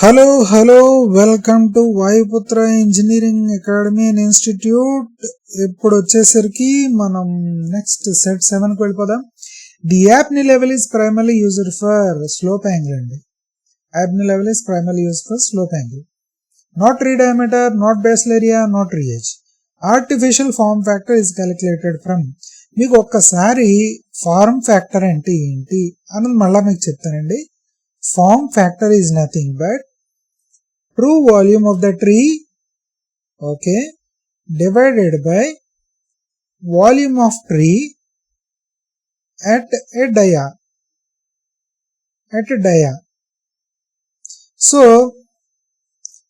Hello welcome to Vayuputra engineering academy and institute. ఇప్పుడు వచ్చేసరికి మనం నెక్స్ట్ సెట్ 7కి వెళ్ళిపోదాం. The Abney level is primary used for slope angle అండి. Abney level is primary use for slope angle, not tree diameter, not basal area, not tree age. Artificial form factor is calculated from. మీకు ఒక్కసారి form factor అంటే ఏంటి అన్నది మళ్ళీ మీకు చెప్తానండి. Form factor is nothing but true volume of the tree, okay, divided by volume of tree at a dia. So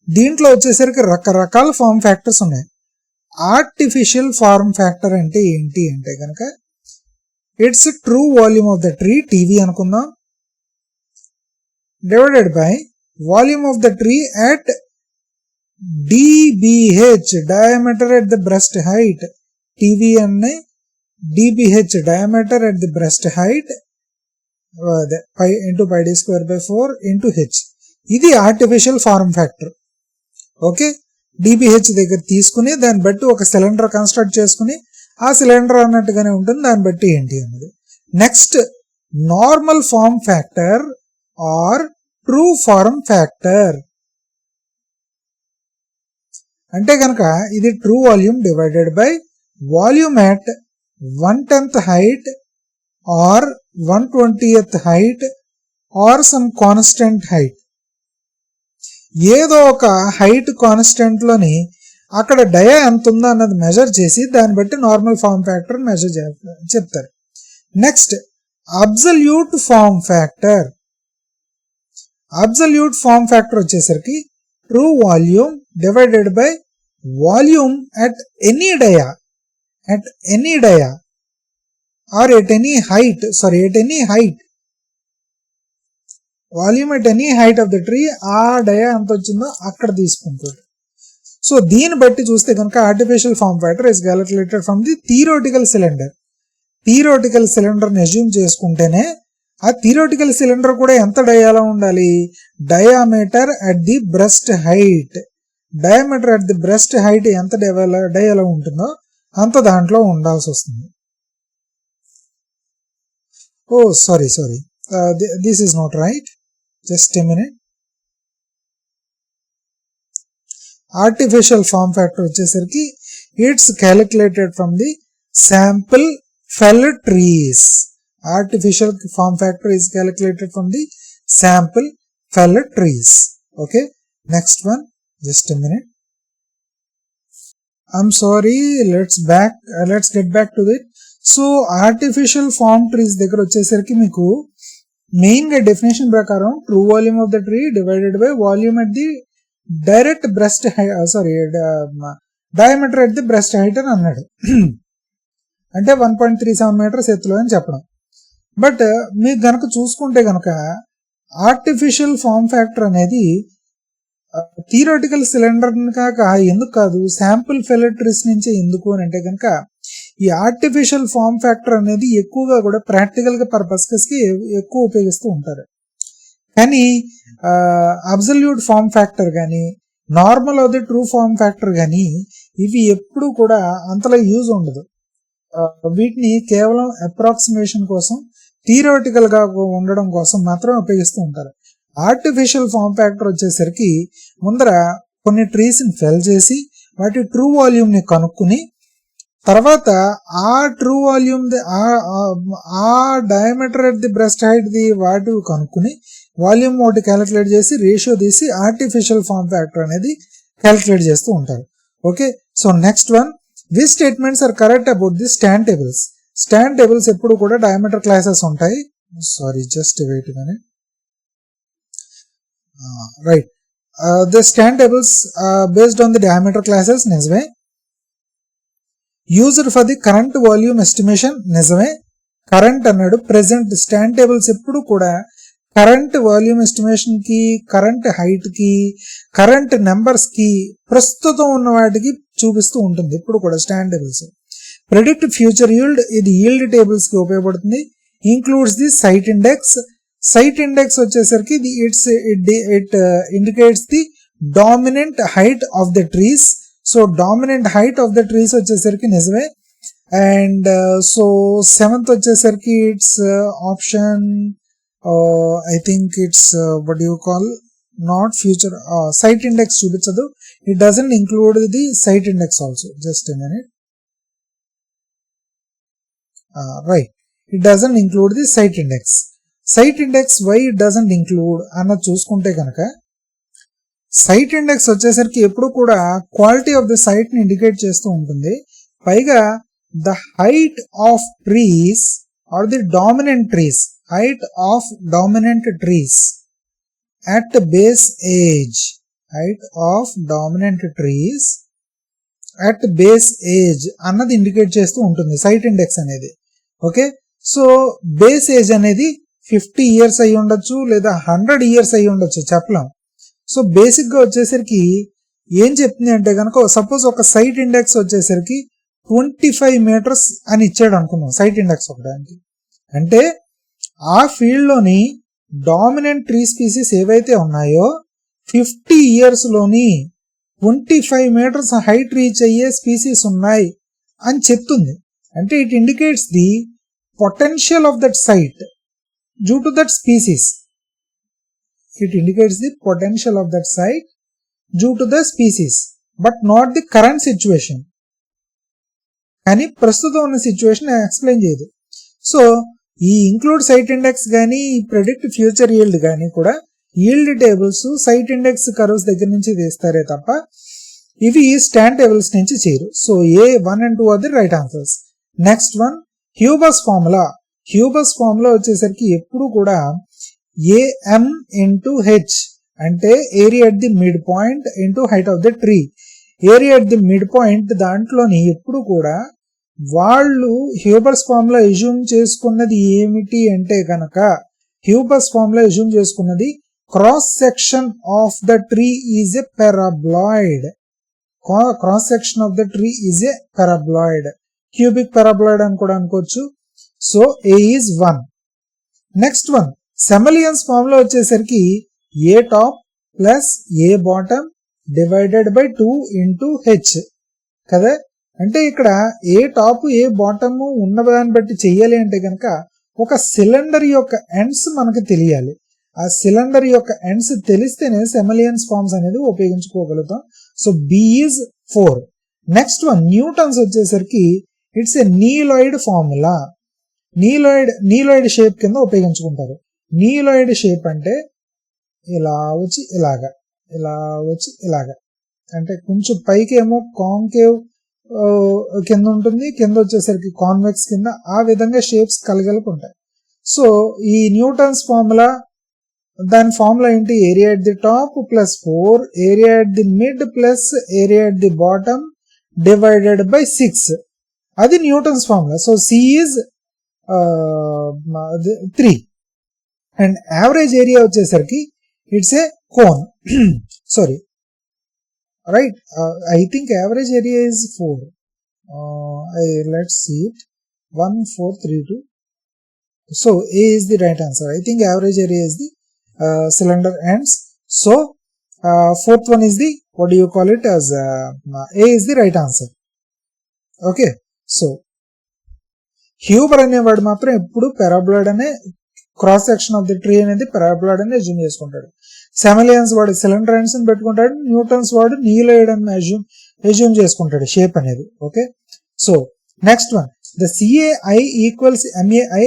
దీంట్లో వచ్చేసరికి రకరకాల ఫార్మ్ ఫ్యాక్టర్స్ ఉన్నాయి. ఆర్టిఫిషియల్ ఫార్మ్ ఫ్యాక్టర్ అంటే ఏంటి అంటే కనుక it's true volume of the tree, TV అనుకుందాం, divided by volume of the tree at dBH, diameter at the breast height. TV and dBH, diameter at the breast height, pi into pi d square by 4 into h. ఇది artificial form factor. Okay, dBH దగ్గర తీసుకుని దాన్ని బట్టి ఒక cylinder construct చేసుకుని ఆ cylinder అన్నట్టుగానే ఉంటుంది, దాన్ని బట్టి ఏంటి అన్నది. Next normal form factor or true form factor అంటే కనుక ఇది true volume divided by volume at 1/10th height or 1/20th height or some constant height. ఏదో ఒక హైట్ కాన్స్టెంట్ లోని అక్కడ డయా ఎంత ఉందో అన్నది మెజర్ చేసి దాన్ని బట్టి నార్మల్ ఫార్మ్ ఫ్యాక్టర్ మెజర్ చెప్తారు. Next absolute form factor. Absolute form factor వచ్చేసరికి true volume divided by volume at any dia or at any height, volume at any height of the tree, ఆ dia ఎంత వచ్చిందో అక్కడ తీసుకుంటాడు. So దీన్ని బట్టి చూస్తే కనుక artificial form factor is calculated from the theoretical cylinder. Theoretical సిలిండర్ని అజ్యూమ్ చేసుకుంటేనే ఆ థియరిటికల్ సిలిండర్ కూడా ఎంత డయాలో ఉండాలి, diameter at the breast height. Diameter at the breast height ఎంత డయాలో ఉంటుందో అంత దాంట్లో ఉండాల్సి వస్తుంది. Oh sorry this is not right, just a minute. Artificial form factor వచ్చేసరికి it's calculated from the sample fell trees. Artificial form factor is calculated from the sample fell trees. Okay, next one, just a minute. I'm sorry, let's get back to it. So artificial form trees దగ్గర వచ్చేసరికి మీకు main గా definition ప్రకారం true volume of the tree divided by volume at the direct breast diameter at the breast height అని అన్నాడు. అంటే 1.37 metres ఎత్తులో అని చెప్పడం. బట్ మీకు గనక చూసుకుంటే గనక ఆర్టిఫిషియల్ ఫార్మ్ ఫ్యాక్టర్ అనేది థియరిటికల్ సిలిండర్ కాక ఎందుకు కాదు, శాంపుల్ ఫెలట్రీస్ నుంచి ఎందుకు అని అంటే కనుక ఈ ఆర్టిఫిషియల్ ఫార్మ్ ఫ్యాక్టర్ అనేది ఎక్కువగా కూడా ప్రాక్టికల్ గా పర్పస్కి ఎక్కువ ఉపయోగిస్తూ ఉంటారు. కానీ అబ్సల్యూట్ ఫార్మ్ ఫ్యాక్టర్ కానీ నార్మల్ అవుతే ట్రూ ఫార్మ్ ఫ్యాక్టర్ కానీ ఇవి ఎప్పుడు కూడా అంతలా యూజ్ ఉండదు. వీటిని కేవలం అప్రాక్సిమేషన్ కోసం, థియరిటికల్ గా ఉండడం కోసం మాత్రం ఉపయోగిస్తూ ఉంటారు. ఆర్టిఫిషియల్ ఫార్మ్ ఫ్యాక్టర్ వచ్చేసరికి ముందర కొన్ని ట్రీస్ ని ఫెల్ చేసి వాటి ట్రూ వాల్యూమ్ ని కనుక్కుని తర్వాత ఆ ట్రూ వాల్యూమ్ ఆ diameter at the breast height the వాటి కనుక్కుని వాల్యూమ్ ఒకటి క్యాలిక్యులేట్ చేసి రేషియో తీసి ఆర్టిఫిషియల్ ఫార్మ్ ఫ్యాక్టర్ అనేది క్యాలిక్యులేట్ చేస్తూ ఉంటారు. Okay, so next one, these statements are correct about the stand tables. Stand tables ఎప్పుడు కూడా డయామీటర్ క్లాసెస్ ఉంటాయి. సారీ, జస్ట్ వెయిట్ గానే right. The stand tables based on the diameter classes నిజమే. Used for the current volume estimation నిజమే. Current అన్నాడు, present stand tables ఎప్పుడు కూడా current volume estimation కి, కరెంట్ హైట్ కి, కరెంట్ నెంబర్స్ కి, ప్రస్తుతం ఉన్న వాటికి చూపిస్తూ ఉంటుంది ఎప్పుడు కూడా stand tables. Predict future yield, ఇది ఈల్డ్ టేబుల్స్ కి ఉపయోగపడుతుంది. Includes the site index, site index వచ్చేసరికి it indicates the dominant height of the trees. So dominant height of the trees వచ్చేసరికి నిజమే. అండ్ సో 7th వచ్చేసరికి it's option I think it's what do you call not future site index చూపించదు. It doesn't include the site index also. Just a minute. Right, it doesn't include the site index. Site index why it doesn't include అన్నది చూసుకుంటే కనుక site index వచ్చేసరికి ఎప్పుడు కూడా quality of the site ని indicate చేస్తూ ఉంటుంది. పైగా the height of trees or the dominant trees, height of dominant trees at base age, height of dominant trees at base age అన్నది ఇండికేట్ చేస్తూ ఉంటుంది సైట్ ఇండెక్స్ అనేది. ఓకే, సో బేస్ ఏజ్ అనేది 50 years అయి ఉండొచ్చు లేదా 100 years అయి ఉండొచ్చు, చెప్పలేం. సో బేసిక్ గా వచ్చేసరికి ఏం చెప్తుంది అంటే కనుక సపోజ్ ఒక సైట్ ఇండెక్స్ వచ్చేసరికి 25 meters అని ఇచ్చాడు అనుకున్నాం సైట్ ఇండెక్స్ ఒకదానికి. అంటే ఆ ఫీల్డ్ లోని డామినెంట్ ట్రీ స్పీసీస్ ఏవైతే ఉన్నాయో 50 years లోని 25 meters హైట్ రీచ్ అయ్యే స్పీసీస్ ఉన్నాయి అని చెప్తుంది. అంటే it indicates the potential of that site due to that species. It indicates the potential of that site due to the species but not the current situation. కానీ ప్రస్తుతం ఉన్న situation explain చేయదు. So ఈ include site index కానీ predict future yield కానీ కూడా yield tables site index curves దగ్గర నుంచి తీస్తారే తప్ప ఇవి స్టాండ్ టేబుల్స్ నుంచి చేయరు. So A1 and 2 are the right answers. Next one Huber's formula. Huber's formula వచ్చేసరికి ఎప్పుడు కూడా AM into H అంటే area at the mid point into height of the tree. Area at the mid point దాంట్లోని ఎప్పుడు కూడా వాళ్ళు హ్యూబర్స్ formula assume చేసుకున్నది ఏమిటి అంటే కనుక హ్యూబర్స్ ఫార్ములా ఎజ్యూమ్ చేసుకున్నది cross section of the tree is a paraboloid. Cross section of the tree is a paraboloid, cubic paraboloid అని కూడా అనుకోవచ్చు. So A is 1. Next one Smalian's formula వచ్చేసరికి A top plus A bottom divided by 2 into H కదా. అంటే ఇక్కడ ఏ top ఏ bottom ఉన్న దాన్ని బట్టి చెయ్యాలి అంటే కనుక ఒక సిలిండర్ యొక్క ఎండ్స్ మనకి తెలియాలి. ఆ సిలిండర్ యొక్క ఎండ్స్ తెలిస్తేనే సెమలియన్స్ ఫార్మ్స్ అనేది ఉపయోగించుకోగలుగుతాం. So B is 4. Next one Newton's వచ్చేసరికి ఇట్స్ ఎ నీలాయిడ్ ఫార్ములా. నీలాయిడ్ షేప్ కింద ఉపయోగించుకుంటారు. నీలాయిడ్ షేప్ అంటే ఇలా వచ్చి ఇలాగా, ఇలా వచ్చి ఇలాగా, అంటే కొంచెం పైకి ఏమో కాంకేవ్ కింద ఉంటుంది, కింద వచ్చేసరికి కాన్వెక్స్ కింద, ఆ విధంగా షేప్స్ కలిగలిపి ఉంటాయి. సో ఈ న్యూటన్స్ ఫార్ములా, దాని ఫార్ములా ఏంటి? Area at the top plus 4 area at the mid plus area at the bottom divided by 6. అది Newton's formula. So C is 3 and average area వచ్చేసరికి it's a cone. Sorry, right, I think average area is 4. Let's see it. 1432. So A is the right answer. I think average area is the cylinder ends. So fourth one is the, what do you call it as, A is the right answer. Okay, so హ్యూబర్ అనేవాడు మాత్రం ఎప్పుడు పారాబ్లాయిడ్ అనే cross section of the tree అనేది పారాబ్లాయిడ్ అని assume చేసుకుంటాడు. సెమలియన్స్ వాడు cylinder ends ని పెట్టుకుంటాడు. న్యూటన్స్ వాడు నీలాయిడ్ అని అజ్యూమ్ చేసుకుంటాడు షేప్ అనేది. Okay, so next one the CAI equals MAI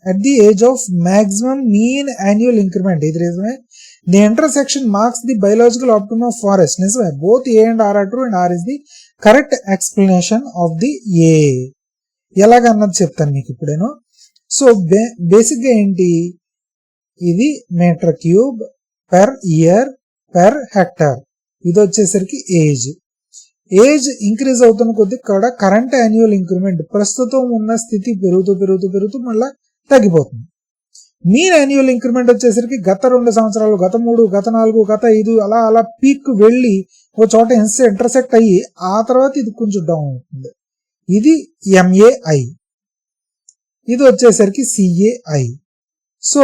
at the age of maximum mean annual increment. ఇది నిజమే. The intersection marks the biological optimum of forest. నిజమే. Both A and R are true and R is the correct explanation of the A. ఎలాగన్నది చెప్తాను మీకు ఇప్పుడేను. So basic గా ఏంటి, ఇది meter cube per year per hectare. ఇది వచ్చేసరికి ఏజ్ ఇంక్రీజ్ అవుతున్న కొద్ది కూడా కరెంట్ యాన్యువల్ ఇంక్రిమెంట్ ప్రస్తుతం ఉన్న స్థితి పెరుగుతూ మళ్ళీ తగ్గిపోతుంది. మీన్ యాన్యువల్ ఇంక్రిమెంట్ వచ్చేసరికి గత 2 సంవత్సరాలు, గత 3, గత 4, గత 5 అలా పీక్ వెళ్ళి ఓ చోట ఇంటర్సెక్ట్ అయ్యి ఆ తర్వాత ఇది కొంచెం డౌన్ అవుతుంది. ఇది MAI, ఇది వచ్చేసరికి CAI. సో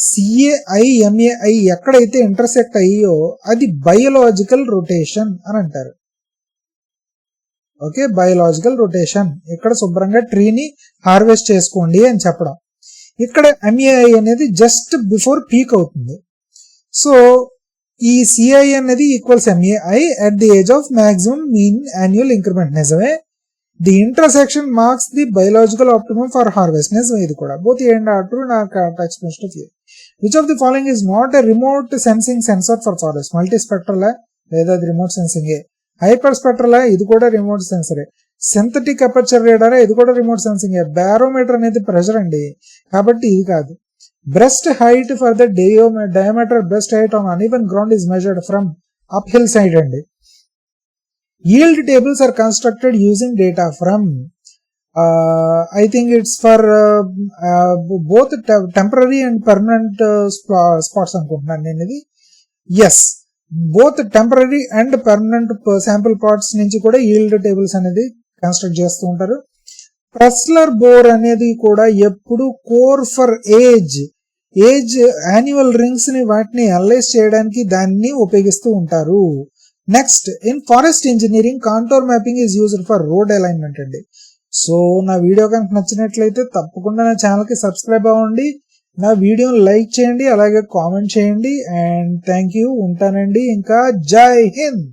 CAI MAI ఎక్కడైతే ఇంటర్సెక్ట్ అయ్యో అది బయోలాజికల్ రొటేషన్ అని అంటారు. Okay, biological rotation. ఇక్కడ శుభ్రంగా ట్రీని హార్వెస్ట్ చేసుకోండి అని చెప్పడం. ఇక్కడ MAI అనేది జస్ట్ బిఫోర్ పీక్ అవుతుంది. సో ఈ CI అనేది equals MAI at the age of maximum mean annual increment. నిజమే. The intersection marks the biological optimum for harvest. నిజమే ఇది కూడా. Both A and R true in our explanation of year. Which of the following is not a remote sensing sensor for forest? Multispectral లేదా అది remote sensing? Hyperspectral ఇది కూడా remote సెన్సరే. Synthetic aperture radar ఇది కూడా remote sensing. Barometer అనేది pressure అండి, కాబట్టి ఇది కాదు. Breast height for the diameter breast height on uneven ground is measured from up hill side అండి. Yield tables are constructed using data from I think it's for both temporary and permanent spots అనుకుంటున్నాను నేను ఇది. Yes, both temporary and permanent sample parts నుంచి కూడా yield tables అనేది construct చేస్తూ ఉంటారు. ప్రెస్లర్ bore అనేది కూడా ఎప్పుడు core for age annual rings ని వాటిని అనలైజ్ చేయడానికి దాన్ని ఉపయోగిస్తూ ఉంటారు. Next, in forest engineering contour mapping is used for road alignment అండి. సో నా వీడియో కనుక నచ్చినట్లయితే తప్పకుండా నా ఛానల్కి సబ్స్క్రైబ్ అవ్వండి, నా వీడియోని లైక్ చేయండి, అలాగే కామెంట్ చేయండి. And thank you. ఉంటానండి. ఇంకా జై హింద్.